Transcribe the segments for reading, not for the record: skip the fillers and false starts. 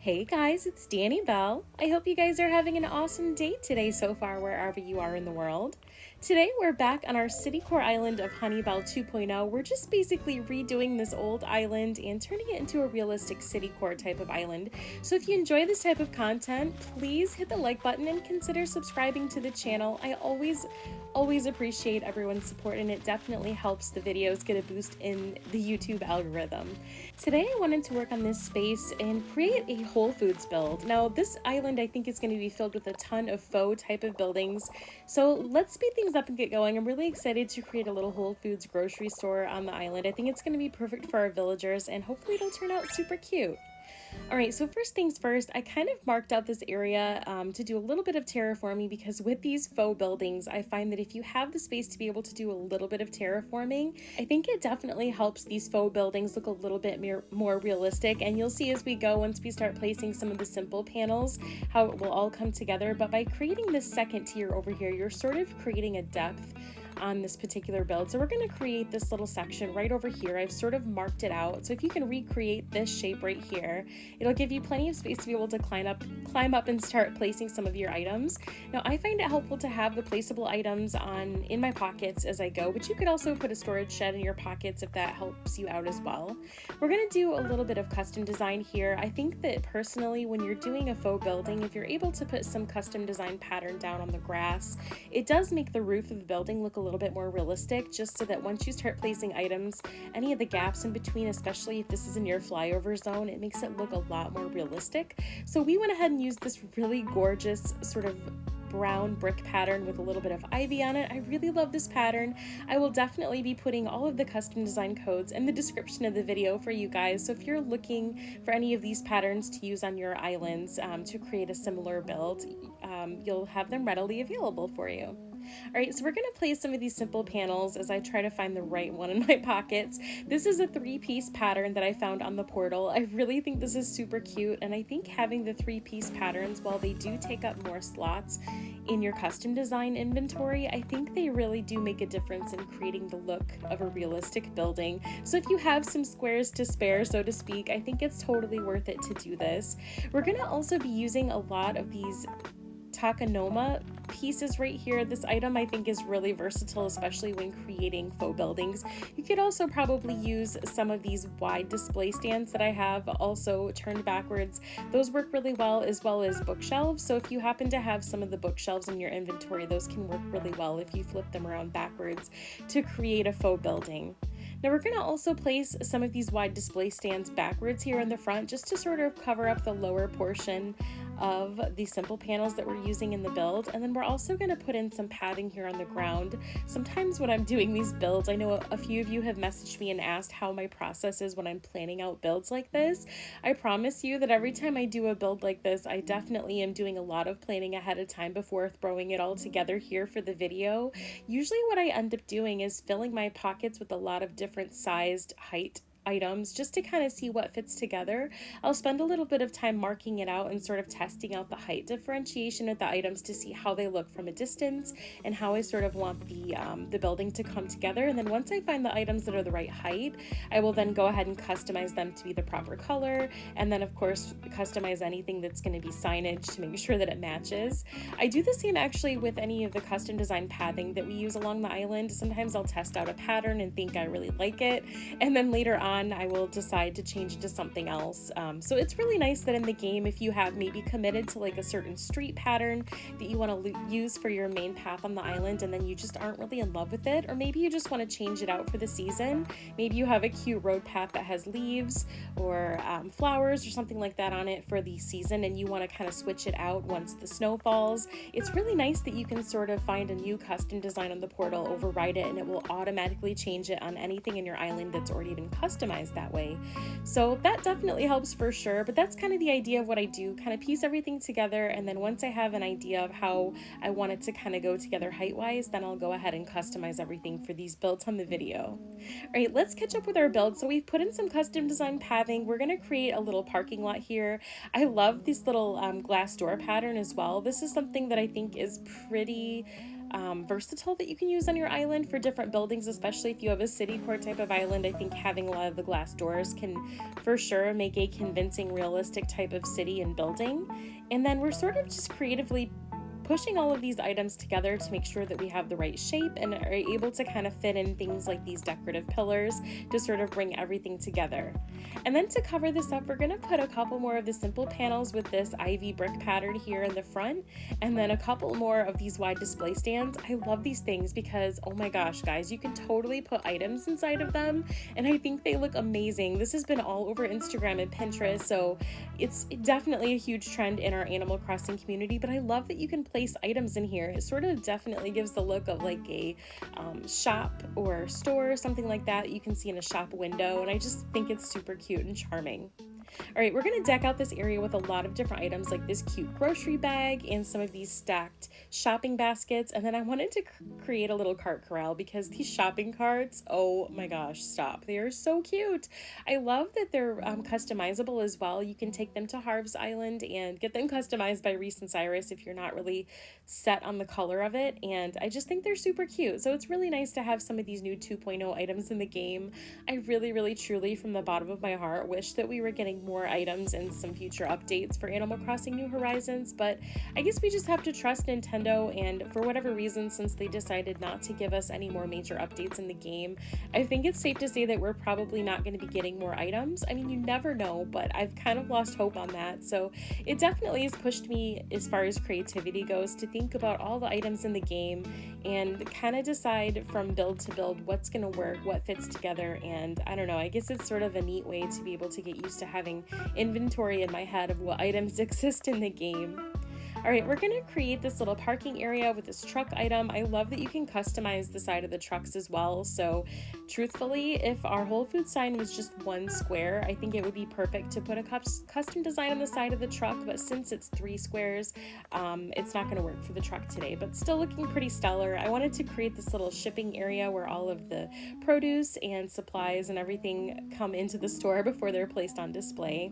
Hey guys, it's Danny Bell. I hope you guys are having an awesome day today so far, wherever you are in the world. Today we're back on our city core island of Honeybelle 2.0. We're just basically redoing this old island and turning it into a realistic city core type of island. So if you enjoy this type of content, please hit the like button and consider subscribing to the channel. I always appreciate everyone's support, and it definitely helps the videos get a boost in the YouTube algorithm. Today I wanted to work on this space and create a Whole Foods build. Now this island I think is going to be filled with a ton of faux type of buildings, so let's speed things up and get going. I'm really excited to create a little Whole Foods grocery store on the island. I think it's going to be perfect for our villagers, and hopefully it'll turn out super cute. Alright, so first things first, I kind of marked out this area to do a little bit of terraforming, because with these faux buildings, I find that if you have the space to be able to do a little bit of terraforming, I think it definitely helps these faux buildings look a little bit more realistic. And you'll see as we go, once we start placing some of the simple panels, how it will all come together. But by creating this second tier over here, you're sort of creating a depth on this particular build. So we're going to create this little section right over here. I've sort of marked it out. So if you can recreate this shape right here, it'll give you plenty of space to be able to climb up and start placing some of your items. Now I find it helpful to have the placeable items in my pockets as I go, but you could also put a storage shed in your pockets if that helps you out as well. We're going to do a little bit of custom design here. I think that personally, when you're doing a faux building, if you're able to put some custom design pattern down on the grass, it does make the roof of the building look a little bit more realistic, just so that once you start placing items, any of the gaps in between, especially if this is in your flyover zone, it makes it look a lot more realistic. So we went ahead and used this really gorgeous sort of brown brick pattern with a little bit of ivy on it. I really love this pattern. I will definitely be putting all of the custom design codes in the description of the video for you guys, so if you're looking for any of these patterns to use on your islands to create a similar build, you'll have them readily available for you. Alright, so we're going to place some of these simple panels as I try to find the right one in my pockets. This is a 3-piece pattern that I found on the portal. I really think this is super cute, and I think having the 3-piece patterns, while they do take up more slots in your custom design inventory, I think they really do make a difference in creating the look of a realistic building. So if you have some squares to spare, so to speak, I think it's totally worth it to do this. We're going to also be using a lot of these Takanoma pieces right here. This item I think is really versatile, especially when creating faux buildings. You could also probably use some of these wide display stands that I have also turned backwards. Those work really well, as bookshelves. So if you happen to have some of the bookshelves in your inventory, those can work really well if you flip them around backwards to create a faux building. Now we're going to also place some of these wide display stands backwards here in the front, just to sort of cover up the lower portion of the simple panels that we're using in the build. And then we're also going to put in some padding here on the ground. Sometimes when I'm doing these builds, I know a few of you have messaged me and asked how my process is when I'm planning out builds like this. I promise you that every time I do a build like this, I definitely am doing a lot of planning ahead of time before throwing it all together here for the video. Usually what I end up doing is filling my pockets with a lot of different sized height items, just to kind of see what fits together. I'll spend a little bit of time marking it out and sort of testing out the height differentiation of the items to see how they look from a distance and how I sort of want the building to come together. And then once I find the items that are the right height, I will then go ahead and customize them to be the proper color, and then of course customize anything that's going to be signage to make sure that it matches. I do the same actually with any of the custom design pathing that we use along the island. Sometimes I'll test out a pattern and think I really like it, and then later on I will decide to change it to something else. So it's really nice that in the game, if you have maybe committed to like a certain street pattern that you want to use for your main path on the island, and then you just aren't really in love with it, or maybe you just want to change it out for the season. Maybe you have a cute road path that has leaves or flowers or something like that on it for the season, and you want to kind of switch it out once the snow falls. It's really nice that you can sort of find a new custom design on the portal, override it, and it will automatically change it on anything in your island that's already been customized that way. So that definitely helps for sure, but that's kind of the idea of what I do, kind of piece everything together, and then once I have an idea of how I want it to kind of go together height-wise, then I'll go ahead and customize everything for these builds on the video. Alright, let's catch up with our build. So we've put in some custom design pathing. We're going to create a little parking lot here. I love this little glass door pattern as well. This is something that I think is pretty versatile that you can use on your island for different buildings, especially if you have a city core type of island. I think having a lot of the glass doors can for sure make a convincing, realistic type of city and building. And then we're sort of just creatively pushing all of these items together to make sure that we have the right shape and are able to kind of fit in things like these decorative pillars to sort of bring everything together. And then to cover this up, we're going to put a couple more of the simple panels with this ivy brick pattern here in the front, and then a couple more of these wide display stands. I love these things because, oh my gosh, guys, you can totally put items inside of them, and I think they look amazing. This has been all over Instagram and Pinterest, so it's definitely a huge trend in our Animal Crossing community, but I love that you can place items in here. It sort of definitely gives the look of like a shop or store, something like that you can see in a shop window, and I just think it's super cute and charming. All right, we're going to deck out this area with a lot of different items like this cute grocery bag and some of these stacked shopping baskets. And then I wanted to create a little cart corral because these shopping carts, oh my gosh, stop. They are so cute. I love that they're customizable as well. You can take them to Harv's Island and get them customized by Reese and Cyrus if you're not really set on the color of it. And I just think they're super cute. So it's really nice to have some of these new 2.0 items in the game. I really, really, truly, from the bottom of my heart, wish that we were getting more items and some future updates for Animal Crossing New Horizons, but I guess we just have to trust Nintendo, and for whatever reason, since they decided not to give us any more major updates in the game, I think it's safe to say that we're probably not going to be getting more items. I mean, you never know, but I've kind of lost hope on that, so it definitely has pushed me as far as creativity goes to think about all the items in the game and kind of decide from build to build what's going to work, what fits together, and I don't know, I guess it's sort of a neat way to be able to get used to having inventory in my head of what items exist in the game. All right, we're going to create this little parking area with this truck item. I love that you can customize the side of the trucks as well. So truthfully, if our Whole Foods sign was just one square, I think it would be perfect to put a custom design on the side of the truck. But since it's 3 squares, it's not going to work for the truck today, but still looking pretty stellar. I wanted to create this little shipping area where all of the produce and supplies and everything come into the store before they're placed on display.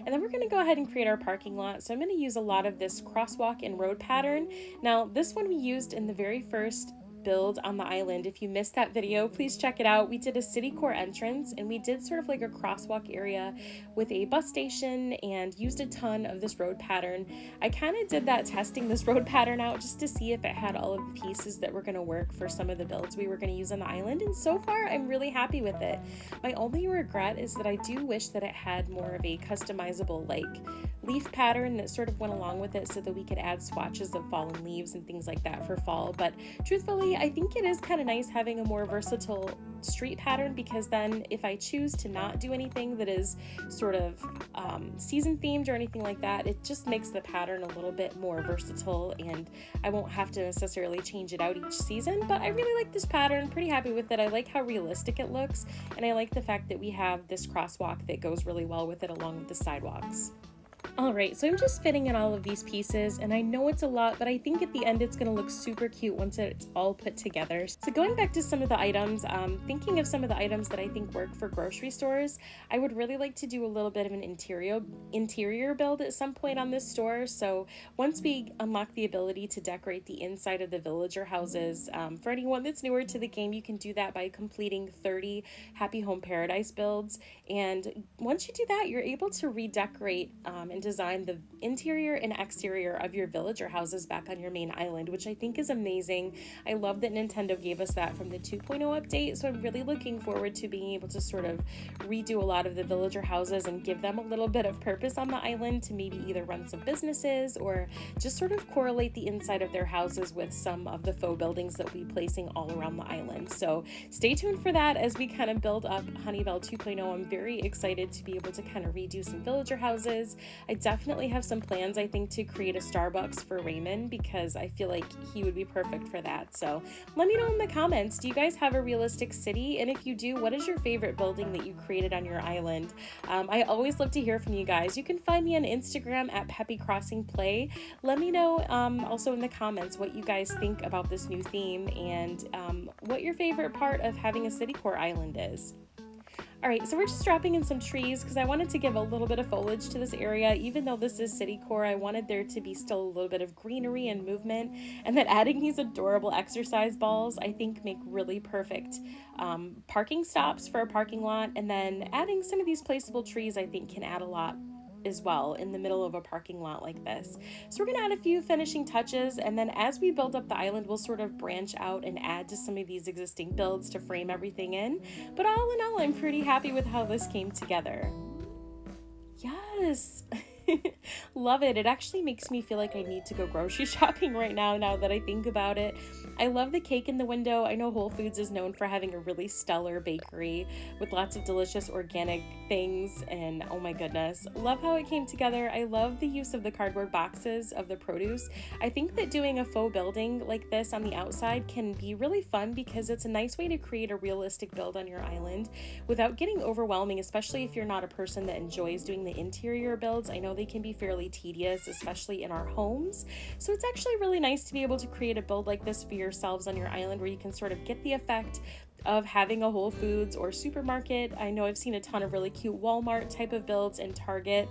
And then we're going to go ahead and create our parking lot. So I'm going to use a lot of this crosswalk and road pattern. Now, this one we used in the very first build on the island. If you missed that video, please check it out. We did a city core entrance and we did sort of like a crosswalk area with a bus station and used a ton of this road pattern. I kind of did that testing this road pattern out just to see if it had all of the pieces that were going to work for some of the builds we were going to use on the island, and so far I'm really happy with it. My only regret is that I do wish that it had more of a customizable like leaf pattern that sort of went along with it so that we could add swatches of fallen leaves and things like that for fall. But truthfully, I think it is kind of nice having a more versatile street pattern, because then if I choose to not do anything that is sort of season themed or anything like that, it just makes the pattern a little bit more versatile and I won't have to necessarily change it out each season. But I really like this pattern, pretty happy with it. I like how realistic it looks, and I like the fact that we have this crosswalk that goes really well with it along with the sidewalks. Alright, so I'm just fitting in all of these pieces, and I know it's a lot, but I think at the end it's going to look super cute once it's all put together. So going back to some of the items, thinking of some of the items that I think work for grocery stores, I would really like to do a little bit of an interior build at some point on this store. So once we unlock the ability to decorate the inside of the villager houses, for anyone that's newer to the game, you can do that by completing 30 Happy Home Paradise builds, and once you do that, you're able to redecorate and design the interior and exterior of your villager houses back on your main island, which I think is amazing. I love that Nintendo gave us that from the 2.0 update, so I'm really looking forward to being able to sort of redo a lot of the villager houses and give them a little bit of purpose on the island to maybe either run some businesses or just sort of correlate the inside of their houses with some of the faux buildings that we'll be placing all around the island. So stay tuned for that as we kind of build up Honeybelle 2.0. I'm very excited to be able to kind of redo some villager houses. I definitely have some plans, I think, to create a Starbucks for Raymond, because I feel like he would be perfect for that. So let me know in the comments, do you guys have a realistic city? And if you do, what is your favorite building that you created on your island? I always love to hear from you guys. You can find me on Instagram at Peppy Crossing Play. Let me know also in the comments what you guys think about this new theme and what your favorite part of having a city core island is. All right, so we're just dropping in some trees because I wanted to give a little bit of foliage to this area. Even though this is city core, I wanted there to be still a little bit of greenery and movement. And then adding these adorable exercise balls, I think make really perfect parking stops for a parking lot. And then adding some of these placeable trees, I think can add a lot as well in the middle of a parking lot like this. So we're gonna add a few finishing touches, and then as we build up the island, we'll sort of branch out and add to some of these existing builds to frame everything in. But all in all, I'm pretty happy with how this came together. Yes. Love it. It actually makes me feel like I need to go grocery shopping right now that I think about it. I love the cake in the window. I know Whole Foods is known for having a really stellar bakery with lots of delicious organic things, and oh my goodness, love how it came together. I love the use of the cardboard boxes of the produce. I think that doing a faux building like this on the outside can be really fun because it's a nice way to create a realistic build on your island without getting overwhelming, especially if you're not a person that enjoys doing the interior builds. I know they can be fairly tedious, especially in our homes. So it's actually really nice to be able to create a build like this for yourselves on your island where you can sort of get the effect of having a Whole Foods or supermarket. I know I've seen a ton of really cute Walmart type of builds and Target.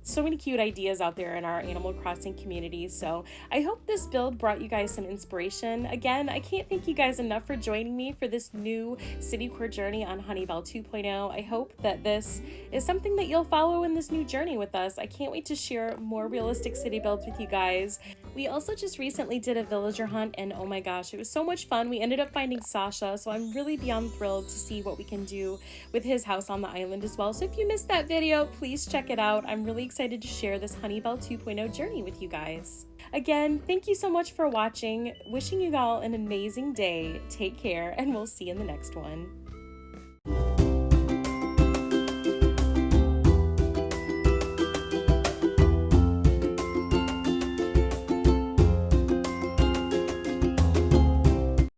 So many cute ideas out there in our Animal Crossing community. So I hope this build brought you guys some inspiration. Again, I can't thank you guys enough for joining me for this new city core journey on Honeybelle 2.0. I hope that this is something that you'll follow in this new journey with us. I can't wait to share more realistic city builds with you guys. We also just recently did a villager hunt, and oh my gosh, it was so much fun. We ended up finding Sasha, so I'm really beyond thrilled to see what we can do with his house on the island as well. So if you missed that video, please check it out. I'm really excited to share this Honeybelle 2.0 journey with you guys. Again, thank you so much for watching. Wishing you all an amazing day. Take care, and we'll see you in the next one.